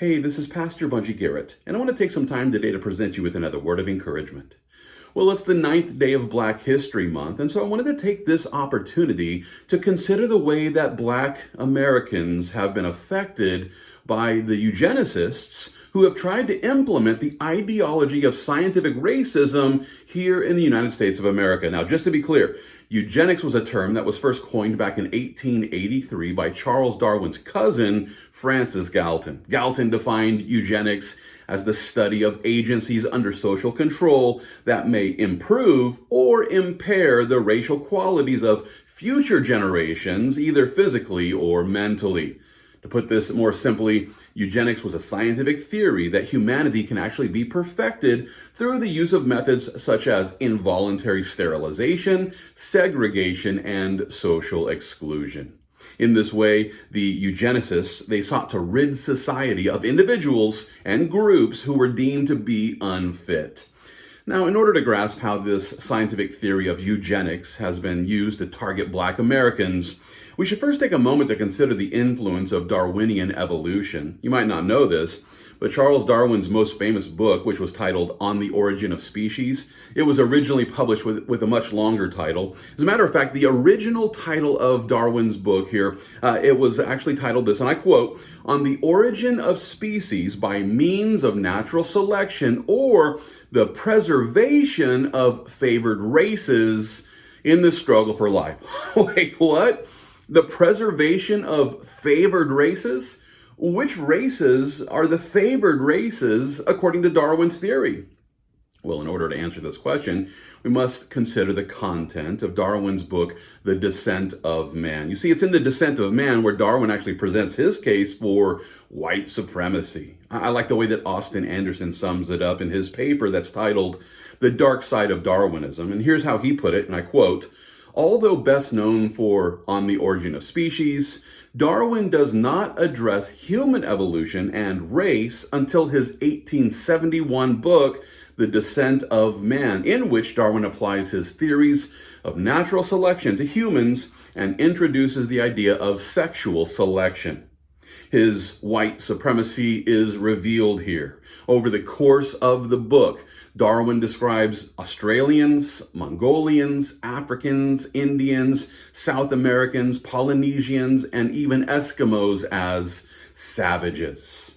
Hey, this is Pastor Bunjee Garrett, and I want to take some time today to present you with another word of encouragement. Well, it's the 9th day of Black History Month, and so I wanted to take this opportunity to consider the way that Black Americans have been affected by the eugenicists who have tried to implement the ideology of scientific racism here in the United States of America. Now, just to be clear, eugenics was a term that was first coined back in 1883 by Charles Darwin's cousin, Francis Galton. Galton defined eugenics as the study of agencies under social control that may improve or impair the racial qualities of future generations, either physically or mentally. To put this more simply, eugenics was a scientific theory that humanity can actually be perfected through the use of methods such as involuntary sterilization, segregation, and social exclusion. In this way, the eugenicists, they sought to rid society of individuals and groups who were deemed to be unfit. Now, in order to grasp how this scientific theory of eugenics has been used to target Black Americans, we should first take a moment to consider the influence of Darwinian evolution. You might not know this, but Charles Darwin's most famous book, which was titled On the Origin of Species, it was originally published with a much longer title. As a matter of fact, the original title of Darwin's book here, it was actually titled this, and I quote, On the Origin of Species by Means of Natural Selection or the Preservation of Favored Races in the Struggle for Life. Wait, what? The preservation of favored races? Which races are the favored races according to Darwin's theory? Well, in order to answer this question, we must consider the content of Darwin's book, The Descent of Man. You see, it's in The Descent of Man where Darwin actually presents his case for white supremacy. I like the way that Austin Anderson sums it up in his paper that's titled The Dark Side of Darwinism. And here's how he put it, and I quote, Although best known for On the Origin of Species, Darwin does not address human evolution and race until his 1871 book, The Descent of Man, in which Darwin applies his theories of natural selection to humans and introduces the idea of sexual selection. His white supremacy is revealed here. Over the course of the book, Darwin describes Australians, Mongolians, Africans, Indians, South Americans, Polynesians, and even Eskimos as savages.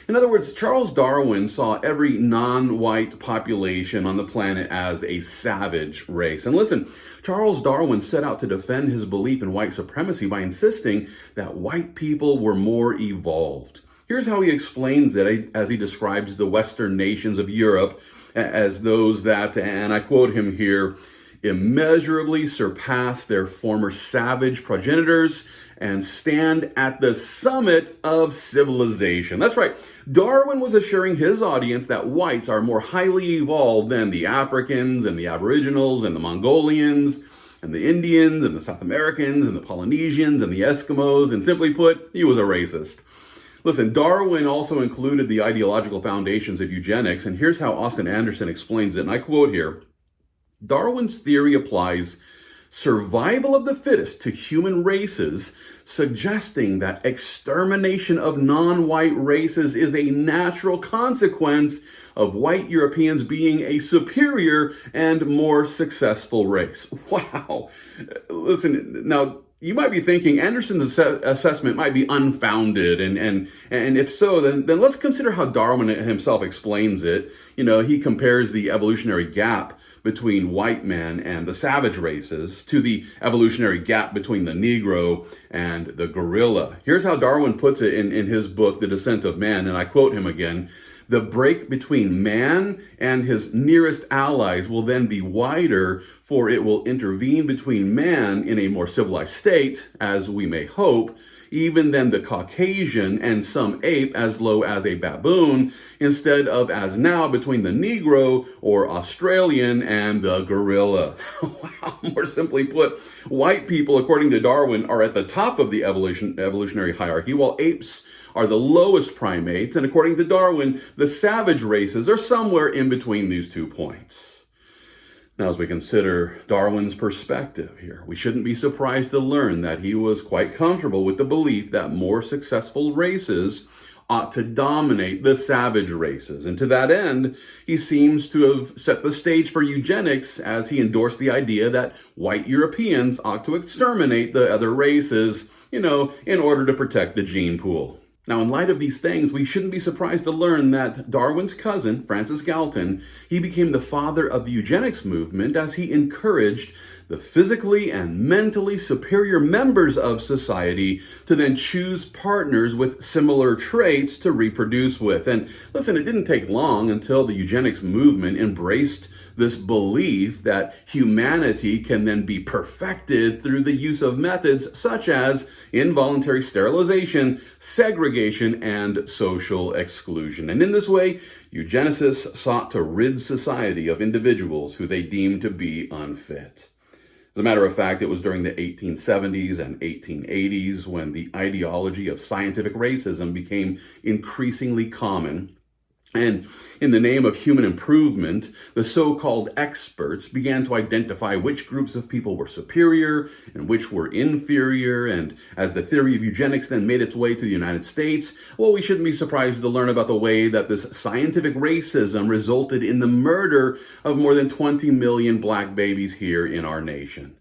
In other words, Charles Darwin saw every non-white population on the planet as a savage race. And listen, Charles Darwin set out to defend his belief in white supremacy by insisting that white people were more evolved. Here's how he explains it as he describes the Western nations of Europe as those that, and I quote him here, immeasurably surpass their former savage progenitors and stand at the summit of civilization. That's right. Darwin was assuring his audience that whites are more highly evolved than the Africans and the Aboriginals and the Mongolians and the Indians and the South Americans and the Polynesians and the Eskimos. And simply put, he was a racist. Listen, Darwin also included the ideological foundations of eugenics, and here's how Austin Anderson explains it, and I quote here, Darwin's theory applies survival of the fittest to human races, suggesting that extermination of non-white races is a natural consequence of white Europeans being a superior and more successful race. Wow. Listen, now, you might be thinking Anderson's assessment might be unfounded, and if so, then let's consider how Darwin himself explains it. You know, he compares the evolutionary gap between white men and the savage races to the evolutionary gap between the Negro and the gorilla. Here's how Darwin puts it in his book, The Descent of Man, and I quote him again. The break between man and his nearest allies will then be wider, for it will intervene between man in a more civilized state, as we may hope, even than the Caucasian and some ape as low as a baboon, instead of as now between the Negro or Australian and the gorilla. Wow, more simply put, white people, according to Darwin, are at the top of the evolutionary hierarchy, while apes are the lowest primates, and according to Darwin, the savage races are somewhere in between these 2 points. Now, as we consider Darwin's perspective here, we shouldn't be surprised to learn that he was quite comfortable with the belief that more successful races ought to dominate the savage races. And to that end, he seems to have set the stage for eugenics as he endorsed the idea that white Europeans ought to exterminate the other races, in order to protect the gene pool. Now, in light of these things, we shouldn't be surprised to learn that Darwin's cousin, Francis Galton, he became the father of the eugenics movement as he encouraged the physically and mentally superior members of society to then choose partners with similar traits to reproduce with. And listen, it didn't take long until the eugenics movement embraced this belief that humanity can then be perfected through the use of methods such as involuntary sterilization, segregation, and social exclusion. And in this way, eugenicists sought to rid society of individuals who they deemed to be unfit. As a matter of fact, it was during the 1870s and 1880s when the ideology of scientific racism became increasingly common. And in the name of human improvement, the so-called experts began to identify which groups of people were superior and which were inferior. And as the theory of eugenics then made its way to the United States, well, we shouldn't be surprised to learn about the way that this scientific racism resulted in the murder of more than 20 million black babies here in our nation.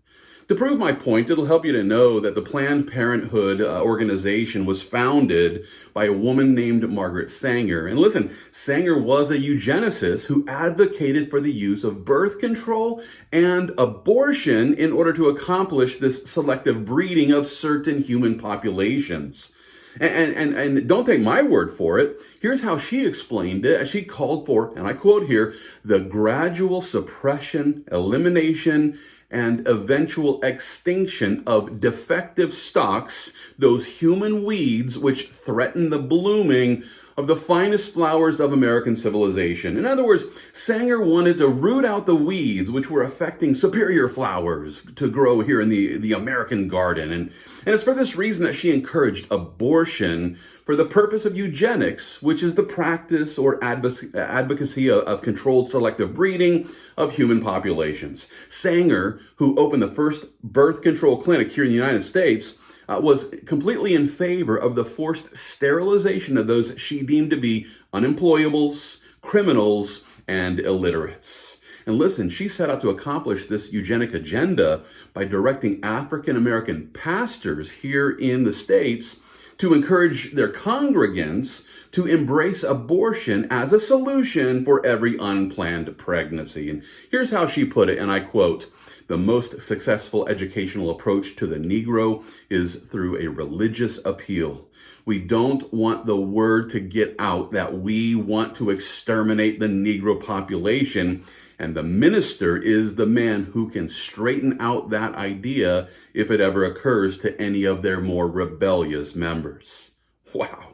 To prove my point, it'll help you to know that the Planned Parenthood organization was founded by a woman named Margaret Sanger. And listen, Sanger was a eugenicist who advocated for the use of birth control and abortion in order to accomplish this selective breeding of certain human populations. And don't take my word for it. Here's how she explained it. She called for, and I quote here, the gradual suppression, elimination, and eventual extinction of defective stocks, those human weeds which threaten the blooming of the finest flowers of American civilization. In other words, Sanger wanted to root out the weeds which were affecting superior flowers to grow here in the American garden. And it's for this reason that she encouraged abortion for the purpose of eugenics, which is the practice or advocacy of controlled selective breeding of human populations. Sanger, who opened the first birth control clinic here in the United States, was completely in favor of the forced sterilization of those she deemed to be unemployables, criminals, and illiterates. And listen, she set out to accomplish this eugenic agenda by directing African American pastors here in the States to encourage their congregants to embrace abortion as a solution for every unplanned pregnancy. And here's how she put it, and I quote, "The most successful educational approach to the Negro is through a religious appeal. We don't want the word to get out that we want to exterminate the Negro population, and the minister is the man who can straighten out that idea if it ever occurs to any of their more rebellious members." Wow.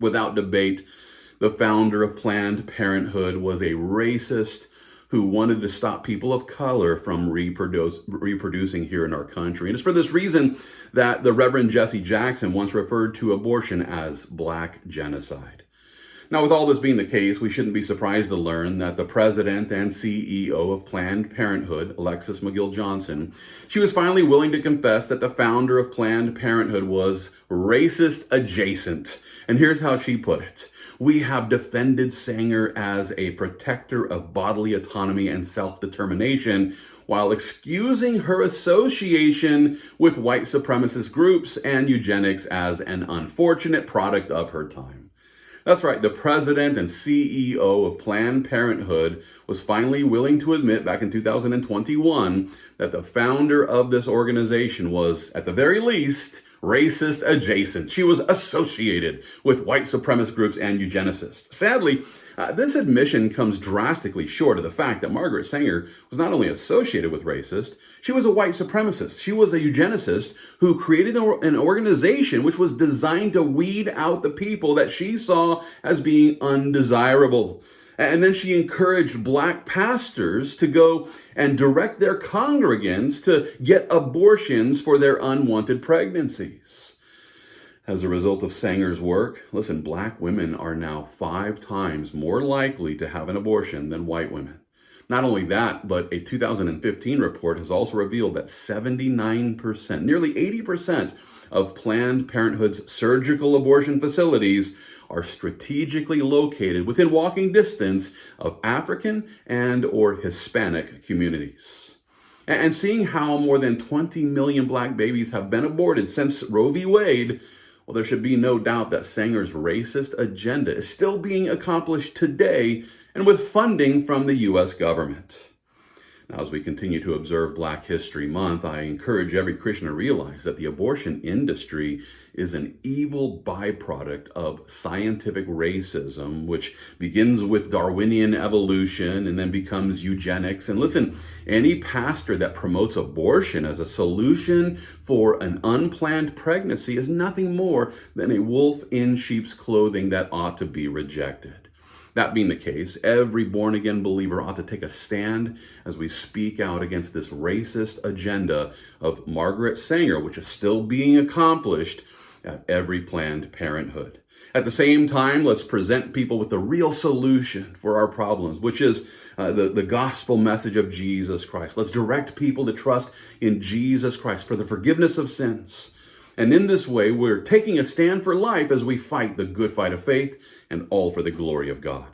Without debate, the founder of Planned Parenthood was a racist who wanted to stop people of color from reproducing here in our country. And it's for this reason that the Reverend Jesse Jackson once referred to abortion as black genocide. Now, with all this being the case, we shouldn't be surprised to learn that the president and CEO of Planned Parenthood, Alexis McGill Johnson, she was finally willing to confess that the founder of Planned Parenthood was racist adjacent. And here's how she put it. "We have defended Sanger as a protector of bodily autonomy and self-determination while excusing her association with white supremacist groups and eugenics as an unfortunate product of her time." That's right, the president and CEO of Planned Parenthood was finally willing to admit back in 2021 that the founder of this organization was, at the very least, racist adjacent. She was associated with white supremacist groups and eugenicists. Sadly, this admission comes drastically short of the fact that Margaret Sanger was not only associated with racists, she was a white supremacist. She was a eugenicist who created an organization which was designed to weed out the people that she saw as being undesirable. And then she encouraged black pastors to go and direct their congregants to get abortions for their unwanted pregnancies. As a result of Sanger's work, listen, black women are now 5 times more likely to have an abortion than white women. Not only that, but a 2015 report has also revealed that 79%, nearly 80% of Planned Parenthood's surgical abortion facilities are strategically located within walking distance of African and or Hispanic communities. And seeing how more than 20 million black babies have been aborted since Roe v. Wade, well, there should be no doubt that Sanger's racist agenda is still being accomplished today and with funding from the U.S. government. Now, as we continue to observe Black History Month, I encourage every Christian to realize that the abortion industry is an evil byproduct of scientific racism, which begins with Darwinian evolution and then becomes eugenics. And listen, any pastor that promotes abortion as a solution for an unplanned pregnancy is nothing more than a wolf in sheep's clothing that ought to be rejected. That being the case, every born-again believer ought to take a stand as we speak out against this racist agenda of Margaret Sanger, which is still being accomplished at every Planned Parenthood. At the same time, let's present people with the real solution for our problems, which is the gospel message of Jesus Christ. Let's direct people to trust in Jesus Christ for the forgiveness of sins. And in this way, we're taking a stand for life as we fight the good fight of faith, and all for the glory of God.